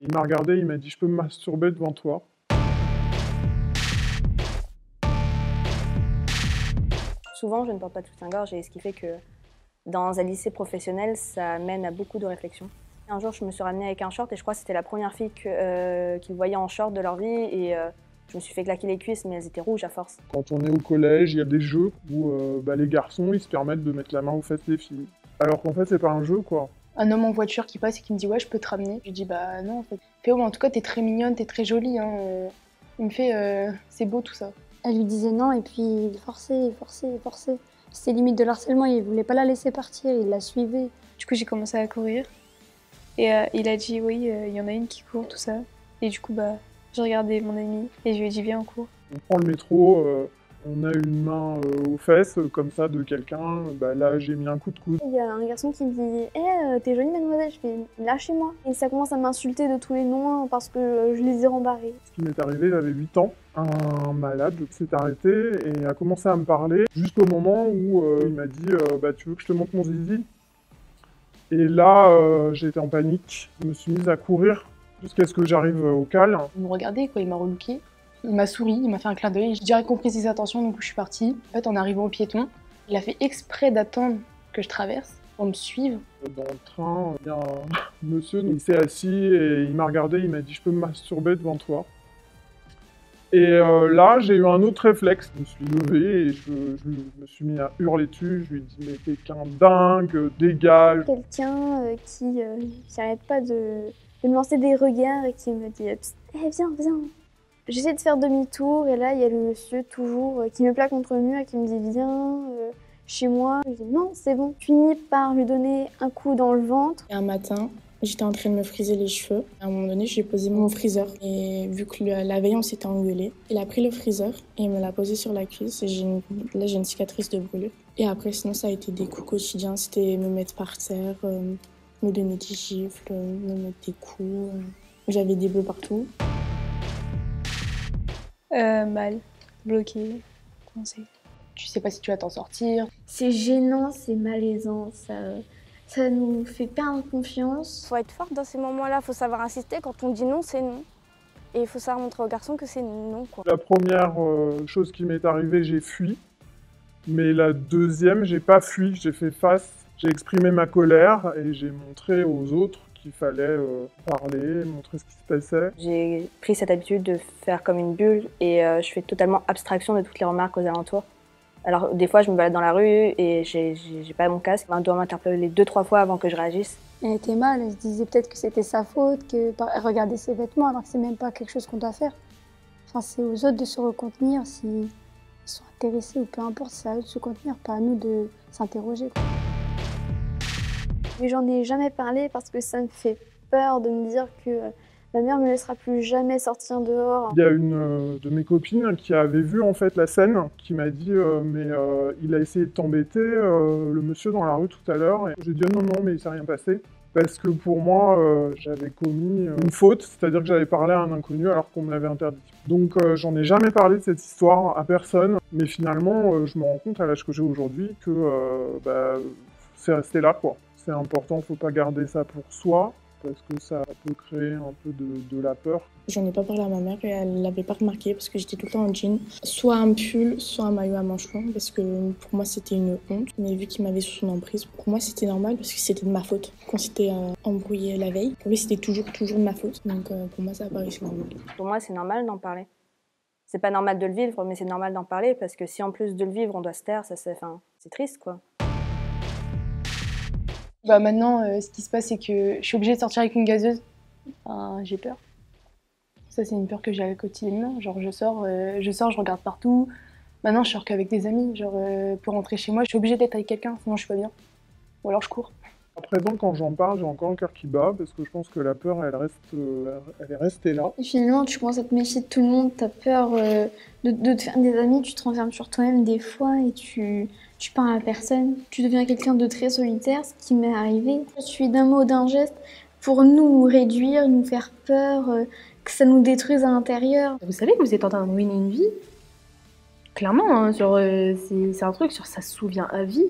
Il m'a regardé, il m'a dit « Je peux me masturber devant toi ?» Souvent, je ne porte pas de soutien-gorge et ce qui fait que dans un lycée professionnel, ça mène à beaucoup de réflexions. Un jour, je me suis ramenée avec un short et je crois que c'était la première fille qu'ils voyaient en short de leur vie et je me suis fait claquer les cuisses, mais elles étaient rouges à force. Quand on est au collège, il y a des jeux où les garçons ils se permettent de mettre la main aux fesses des filles. Alors qu'en fait, c'est pas un jeu, quoi. Un homme en voiture qui passe et qui me dit « Ouais, je peux te ramener ». Je lui dis « Bah non, en fait. » Il fait « Oh, en tout cas, t'es très mignonne, t'es très jolie. Hein. » Il me fait « C'est beau tout ça. » Elle lui disait non et puis il forçait, il forçait, il forçait. C'était limite de l'harcèlement, il voulait pas la laisser partir, il la suivait. Du coup, j'ai commencé à courir. Et il a dit « Oui, il y en a une qui court, tout ça. » Et du coup, bah, j'ai regardé mon ami et je lui ai dit « Viens, on court. » On prend le métro, on a une main aux fesses, comme ça, de quelqu'un. Bah, là, j'ai mis un coup de coude. Il y a un garçon qui me dit « Eh, t'es jolie mademoiselle ?» Je fais « Lâchez-moi !» Et ça commence à m'insulter de tous les noms parce que je les ai rembarrés. Ce qui m'est arrivé, j'avais 8 ans. Un malade s'est arrêté et a commencé à me parler jusqu'au moment où il m'a dit bah, « Tu veux que je te montre mon zizi ?» Et là, j'ai été en panique. Je me suis mise à courir jusqu'à ce que j'arrive au cal. Il me regardait, quoi, il m'a relooké. Il m'a souri, il m'a fait un clin d'œil. J'ai direct compris ses intentions, donc je suis partie. En fait, en arrivant au piéton, il a fait exprès d'attendre que je traverse pour me suivre. Dans le train, il y a un monsieur, il s'est assis et il m'a regardé, il m'a dit « Je peux me masturber devant toi ?» Et là, j'ai eu un autre réflexe. Je me suis levé et je me suis mis à hurler dessus. Je lui ai dit « Mais t'es qu'un dingue, dégage !» Quelqu'un qui n'arrête pas de me lancer des regards et qui me dit « Eh, viens, viens !» J'essaie de faire demi-tour et là, il y a le monsieur toujours qui me plaque contre le mur et qui me dit « Viens chez moi ». Je dis « Non, c'est bon ». Je finis par lui donner un coup dans le ventre. Et un matin, j'étais en train de me friser les cheveux. À un moment donné, j'ai posé mon friseur. Et vu que la veille, on s'était engueulé, il a pris le friseur et il me l'a posé sur la cuisse. Et là, j'ai une cicatrice de brûlure. Et après, sinon, ça a été des coups quotidiens. C'était me mettre par terre, me donner des gifles, me mettre des coups. J'avais des bleus partout. Mal, bloqué, coincé. Tu sais pas si tu vas t'en sortir. C'est gênant, c'est malaisant, ça nous fait perdre confiance. Faut être forte dans ces moments-là, faut savoir insister. Quand on dit non, c'est non. Et il faut savoir montrer aux garçons que c'est non, quoi. La première chose qui m'est arrivée, j'ai fui. Mais la deuxième, j'ai pas fui, j'ai fait face. J'ai exprimé ma colère et j'ai montré aux autres qu'il fallait parler, montrer ce qui se passait. J'ai pris cette habitude de faire comme une bulle et je fais totalement abstraction de toutes les remarques aux alentours. Alors des fois je me balade dans la rue et j'ai pas mon casque, on doit m'interpeller 2-3 fois avant que je réagisse. Elle était mal, elle se disait peut-être que c'était sa faute, qu'elle regardait ses vêtements alors que c'est même pas quelque chose qu'on doit faire. Enfin c'est aux autres de se recontenir s'ils sont intéressés ou peu importe, c'est à eux de se contenir, pas à nous de s'interroger. Mais j'en ai jamais parlé parce que ça me fait peur de me dire que ma mère me laissera plus jamais sortir dehors. Il y a une de mes copines qui avait vu en fait la scène, qui m'a dit mais il a essayé de t'embêter, le monsieur dans la rue tout à l'heure. Et j'ai dit non, non, mais il s'est rien passé. Parce que pour moi, j'avais commis une faute, c'est-à-dire que j'avais parlé à un inconnu alors qu'on me l'avait interdit. Donc j'en ai jamais parlé de cette histoire à personne, mais finalement je me rends compte à l'âge que j'ai aujourd'hui que c'est resté là, quoi. C'est important, faut pas garder ça pour soi, parce que ça peut créer un peu de la peur. J'en ai pas parlé à ma mère et elle l'avait pas remarqué parce que j'étais tout le temps en jean. Soit un pull, soit un maillot à manches longues parce que pour moi c'était une honte. Mais vu qu'il m'avait sous son emprise, pour moi c'était normal parce que c'était de ma faute. Qu'on s'était embrouillé la veille, pour lui c'était toujours de ma faute. Donc pour moi ça apparaissait normal. Pour moi c'est normal d'en parler. C'est pas normal de le vivre, mais c'est normal d'en parler parce que si en plus de le vivre on doit se taire, c'est triste, quoi. Bah maintenant, ce qui se passe, c'est que je suis obligée de sortir avec une gazeuse. Enfin, j'ai peur. Ça, c'est une peur que j'ai quotidiennement. Genre, je sors, je regarde partout. Maintenant, je sors qu'avec des amis. Genre, pour rentrer chez moi, je suis obligée d'être avec quelqu'un, sinon je suis pas bien. Ou alors je cours. À présent, quand j'en parle, j'ai encore le cœur qui bat, parce que je pense que la peur, elle est restée là. Et finalement, tu commences à te méfier de tout le monde, t'as peur de te faire des amis, tu te renfermes sur toi-même des fois et tu parles à personne. Tu deviens quelqu'un de très solitaire, ce qui m'est arrivé. Je suis d'un mot, d'un geste pour nous réduire, nous faire peur, que ça nous détruise à l'intérieur. Vous savez que vous êtes en train de ruiner une vie? Clairement, hein, genre, c'est un truc, sur ça se souvient à vie.